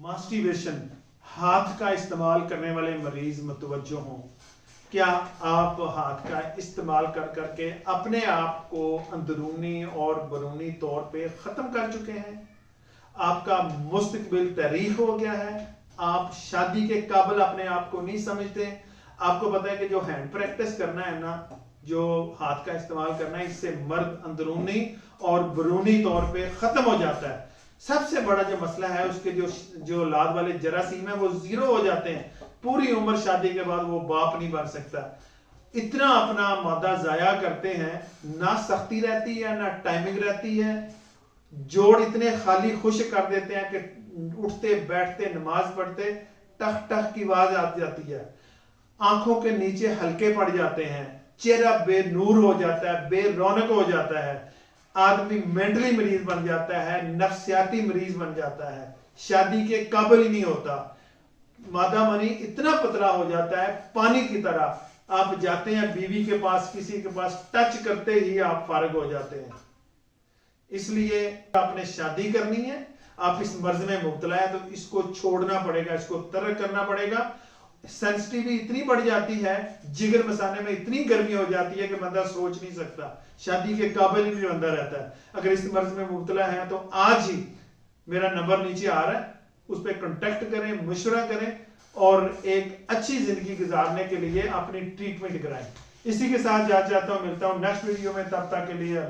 Masturbation, हाथ का इस्तेमाल करने वाले मरीज मुतवज्जो हों। क्या आप हाथ का इस्तेमाल कर करके अपने आप को अंदरूनी और बरूनी तौर पे ख़त्म कर चुके हैं? आपका मुस्तकबिल तरीख हो गया है, आप शादी के काबिल अपने आप को नहीं समझते। आपको पता है कि जो हैंड प्रैक्टिस करना है ना, जो हाथ का इस्तेमाल करना है, इससे मर्द अंदरूनी और बरूनी तौर पे ख़त्म हो जाता है। सबसे बड़ा जो मसला है, उसके जो औलाद वाले जरासीम है वो जीरो हो जाते हैं। पूरी उम्र शादी के बाद वो बाप नहीं बन सकता। इतना अपना मादा जाया करते हैं, ना सख्ती रहती है ना टाइमिंग रहती है। जोड़ इतने खाली खुश कर देते हैं कि उठते बैठते नमाज पढ़ते टक टक की आवाज आ जाती है, आंखों के नीचे हल्के पड़ जाते हैं, चेहरा बेनूर हो जाता है, बेरौनक हो जाता है, आदमी मेंटली मरीज बन जाता है, नफ्सियाती मरीज बन जाता है, शादी के काबिल ही नहीं होता। मादा मनी इतना पतला हो जाता है पानी की तरह। आप जाते हैं बीवी के पास, किसी के पास टच करते ही आप फारग हो जाते हैं। इसलिए आपने शादी करनी है, आप इस मर्ज में मुब्तला है तो इसको छोड़ना पड़ेगा, इसको तर्क करना पड़ेगा। सेंसिटिविटी इतनी बढ़ जाती है, जिगर मसाने में इतनी गर्मी हो जाती है कि बंदा सोच नहीं सकता, शादी के काबिल ही नहीं बंदा रहता है। अगर इस मर्ज में मुब्तला है तो आज ही मेरा नंबर नीचे आ रहा है, उस पर कांटेक्ट करें, मशवरा करें और एक अच्छी जिंदगी गुजारने के लिए अपनी ट्रीटमेंट कराएं। इसी के साथ जा चाहता हूं, मिलता हूं नेक्स्ट वीडियो में, तब तक के लिए